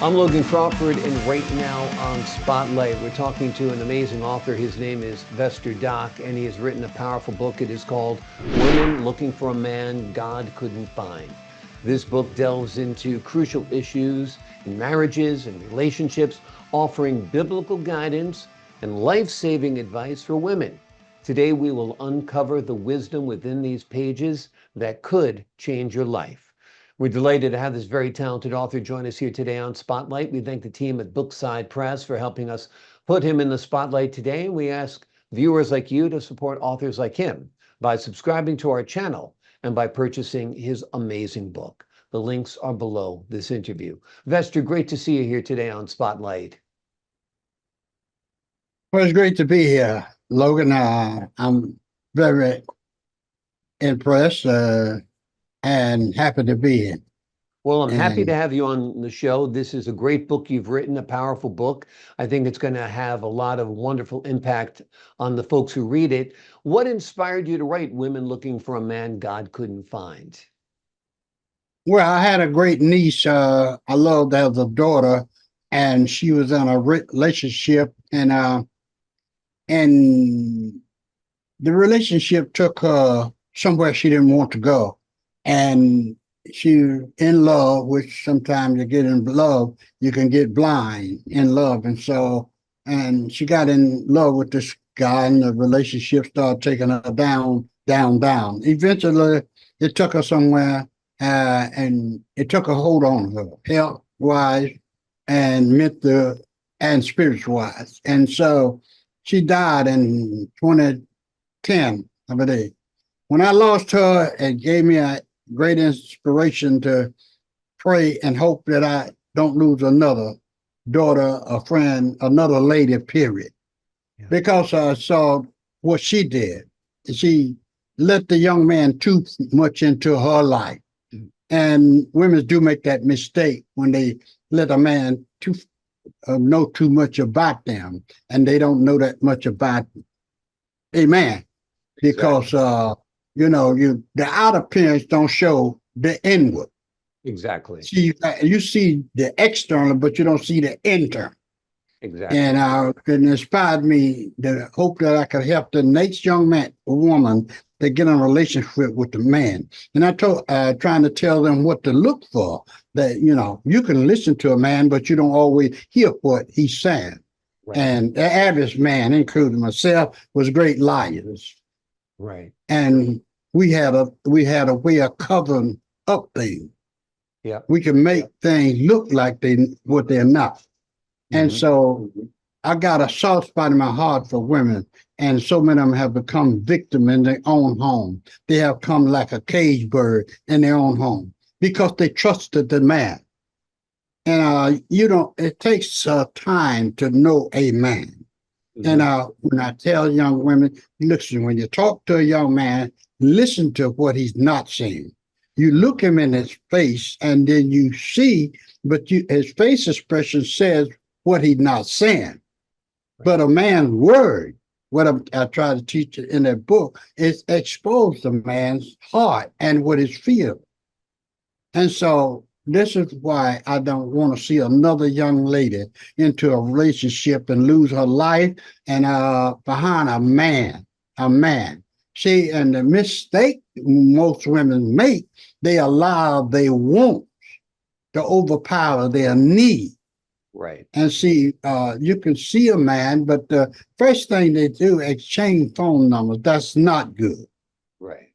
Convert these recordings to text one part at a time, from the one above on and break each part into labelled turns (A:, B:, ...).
A: I'm Logan Crawford, and right now on Spotlight, we're talking to an amazing author. His name is Vester Dock, and he has written a powerful book. It is called Women Looking for a Man God Couldn't Find. This book delves into crucial issues in marriages and relationships, offering biblical guidance and life-saving advice for women. Today, we will uncover the wisdom within these pages that could change your life. We're delighted to have this very talented author join us here today on Spotlight. We thank the team at Brookside Press for helping us put him in the spotlight today. We ask viewers like you to support authors like him by subscribing to our channel and by purchasing his amazing book. The links are below this interview. Vester, great to see you here today on Spotlight.
B: Well, it's great to be here, Logan. I'm very impressed and happy to be here.
A: Well, I'm happy to have you on the show. This is a great book you've written, a powerful book. I think it's going to have a lot of wonderful impact on the folks who read it. What inspired you to write Women Looking for a Man God Couldn't Find?
B: Well, I had a great niece. I loved as a daughter, and she was in a relationship, and the relationship took her somewhere she didn't want to go. And she in love, which sometimes you get in love, you can get blind in love. And she got in love with this guy, and the relationship started taking her down, down, down. Eventually, it took her somewhere, and it took a hold on her, health-wise and spiritual-wise. And so she died in 2010, I believe. When I lost her, it gave me a great inspiration to pray and hope that I don't lose another daughter, a friend, another lady, period. Yeah. Because I saw what she did. She let the young man too much into her life. Mm-hmm. And women do make that mistake when they let a man know too much about them, and they don't know that much about a man. Because exactly. The outer appearance don't show the inward.
A: Exactly.
B: You see the external, but you don't see the internal.
A: Exactly.
B: And it inspired me to hope that I could help the next young man or woman to get in a relationship with the man. And I trying to tell them what to look for. That you can listen to a man, but you don't always hear what he's saying. Right. And the average man, including myself, was great liars.
A: Right.
B: And we had a way of covering up things.
A: Yeah.
B: We can make things look like what they're not. Mm-hmm. And so I got a soft spot in my heart for women, and so many of them have become victims in their own home. They have come like a cage bird in their own home because they trusted the man. And it takes time to know a man. Mm-hmm. And when I tell young women, listen, when you talk to a young man, listen to what he's not saying. You look him in his face, and then you see, but his face expression says what he's not saying. Right. But a man's word, what I try to teach in that book, is expose the man's heart and what is feeling. And so this is why I don't want to see another young lady into a relationship and lose her life and behind a man. See, and the mistake most women make, they allow their wants to overpower their need.
A: Right.
B: And see, you can see a man, but the first thing they do, exchange phone numbers. That's not good.
A: Right.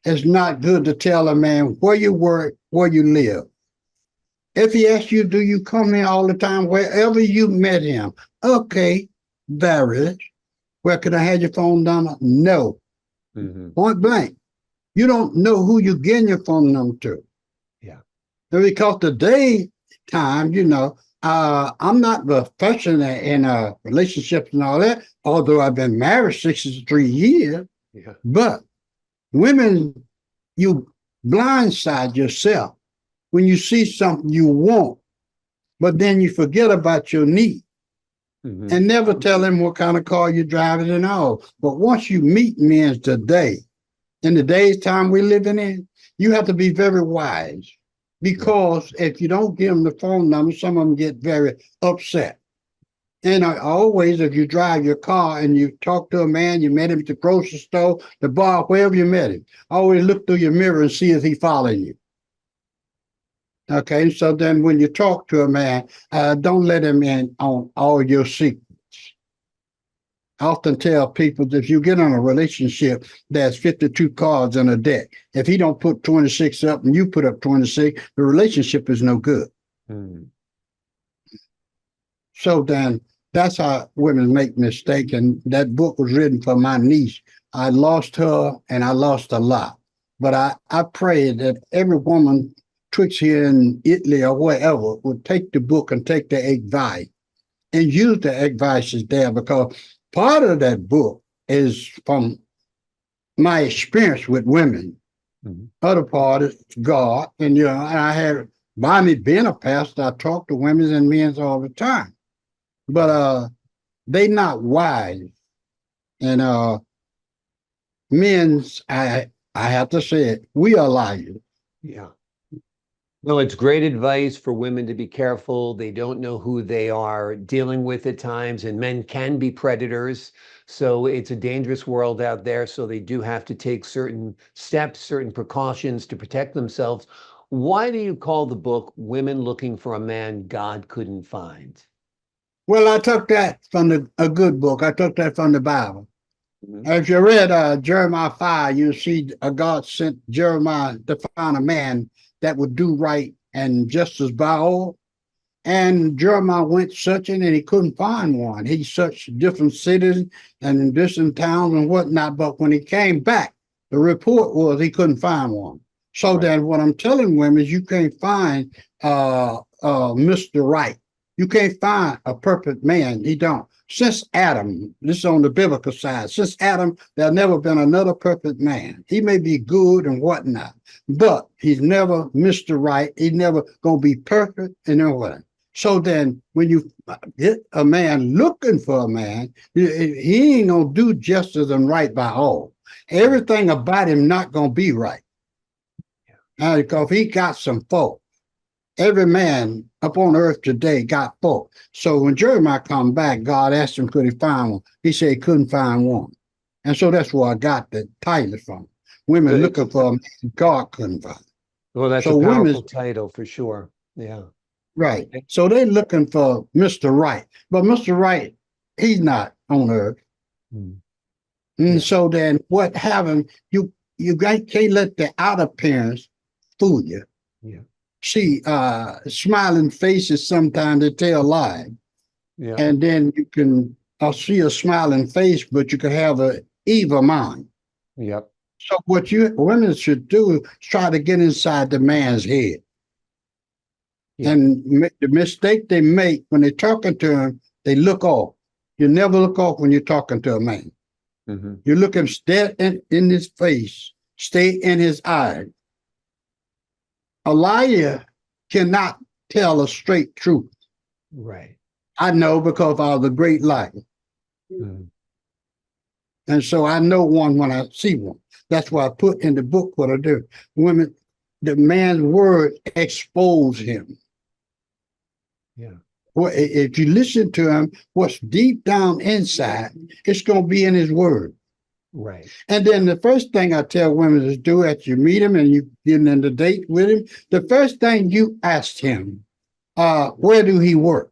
B: It's not good to tell a man where you work, where you live. If he asks you, do you come here all the time, wherever you met him? Okay, various. Where could I have your phone number? No. Mm-hmm. Point blank. You don't know who you're getting your phone number to.
A: Yeah.
B: Because today time, I'm not professional in relationships and all that, although I've been married 63 years. Yeah. But women, you blindside yourself when you see something you want, but then you forget about your need. Mm-hmm. And never tell them what kind of car you're driving and all. But once you meet men today, in the days time we're living in, you have to be very wise. because if you don't give them the phone number, some of them get very upset. And always, if you drive your car and you talk to a man, you met him at the grocery store, the bar, wherever you met him, always look through your mirror and see if he's following you. Okay, so then when you talk to a man, don't let him in on all your secrets. I often tell people that if you get in a relationship that's 52 cards in a deck, if he don't put 26 up and you put up 26, the relationship is no good. Mm. So then that's how women make mistakes. And that book was written for my niece. I lost her and I lost a lot. But I pray that every woman twixt here in Italy or wherever would take the book and take the advice and use the advice there, because part of that book is from my experience with women. Mm-hmm. Other part is God. And, and I had, by me being a pastor, I talk to women and men all the time. But they not wise. And men's, I have to say it, we are liars.
A: Yeah. No, it's great advice for women to be careful. They don't know who they are dealing with at times, and men can be predators. So it's a dangerous world out there. So they do have to take certain steps, certain precautions to protect themselves. Why do you call the book Women Looking for a Man God Couldn't Find?
B: Well, I took that from a good book. I took that from the Bible. Mm-hmm. If you read Jeremiah 5, you see God sent Jeremiah to find a man that would do right and justice by all. And Jeremiah went searching and he couldn't find one. He searched different cities and different towns and whatnot. But when he came back, the report was he couldn't find one. So right. Then what I'm telling women is you can't find Mr. Right. You can't find a perfect man. He don't. Since Adam, this is on the biblical side, since Adam, there's never been another perfect man. He may be good and whatnot, but he's never Mr. Right. He's never going to be perfect and all that. So then when you get a man looking for a man, he ain't going to do justice and right by all. Everything about him not going to be right. Because he got some fault. Every man up on earth today got fault. So when Jeremiah come back, God asked him, could he find one? He said he couldn't find one. And so that's where I got the title from. Women looking for a man God couldn't find.
A: Well, that's so a powerful title for sure. Yeah.
B: Right. So they're looking for Mr. Right. But Mr. Right, he's not on earth. Mm. And yeah. So then what happened, you can't let the outer appearance fool you. Yeah. See, smiling faces sometimes they tell lies. Yeah. And then you can see a smiling face, but you can have an evil mind.
A: Yep.
B: So what women should do is try to get inside the man's head. Yeah. And the mistake they make when they're talking to him, they look off. You never look off when you're talking to a man. Mm-hmm. You look him dead in his face, stay in his eyes. A liar cannot tell a straight truth.
A: Right.
B: I know because I was a great liar. Mm-hmm. And so I know one when I see one. That's why I put in the book what I do. Women, the man's word expose him.
A: Yeah.
B: Well, if you listen to him, what's deep down inside, it's going to be in his word.
A: Right.
B: And then the first thing I tell women to do after you meet him and you get in the date with him, the first thing you ask him, where do he work?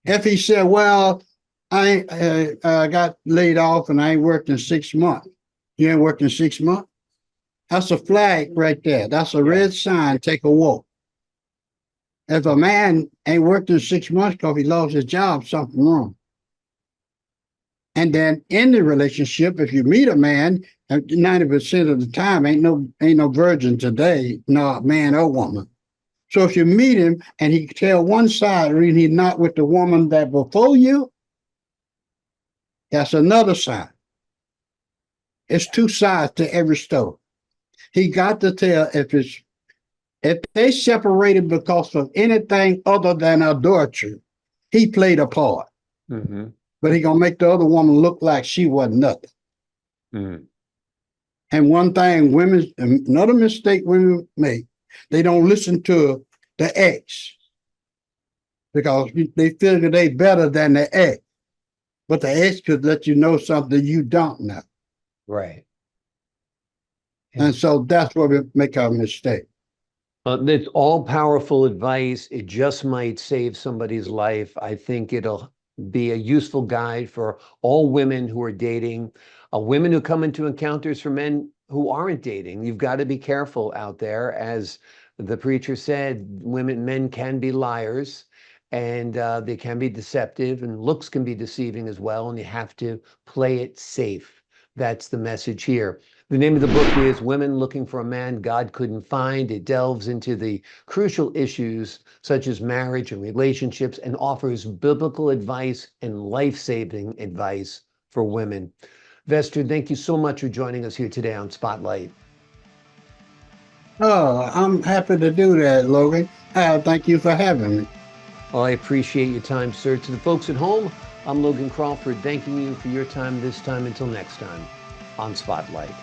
B: If he said, well, I got laid off and I ain't worked in 6 months. You ain't worked in 6 months? That's a flag right there. That's a red sign, take a walk. If a man ain't worked in 6 months because he lost his job, something wrong. And then in the relationship, if you meet a man, 90% of the time ain't no virgin today, no man or woman. So if you meet him and he tell one side and he's not with the woman that before you, that's another side. It's two sides to every story. He got to tell if they separated because of anything other than adultery, he played a part. Mm-hmm. But he gonna make the other woman look like she wasn't nothing. Mm. And one thing another mistake women make, They don't listen to the ex because they figure they better than the ex. But the ex could let you know something you don't know.
A: Right.
B: And so that's where we make our mistake.
A: It's all powerful advice. It just might save somebody's life. I think it'll be a useful guide for all women who are dating, women who come into encounters for men who aren't dating. You've got to be careful out there. As the preacher said, men can be liars, and they can be deceptive, and looks can be deceiving as well, and you have to play it safe. That's the message here. The name of the book is Women Looking for a Man God Couldn't Find. It delves into the crucial issues such as marriage and relationships and offers biblical advice and life-saving advice for women. Vester, thank you so much for joining us here today on Spotlight.
B: Oh, I'm happy to do that, Logan. Thank you for having me.
A: Well, I appreciate your time, sir. To the folks at home, I'm Logan Crawford, thanking you for your time this time. Until next time on Spotlight.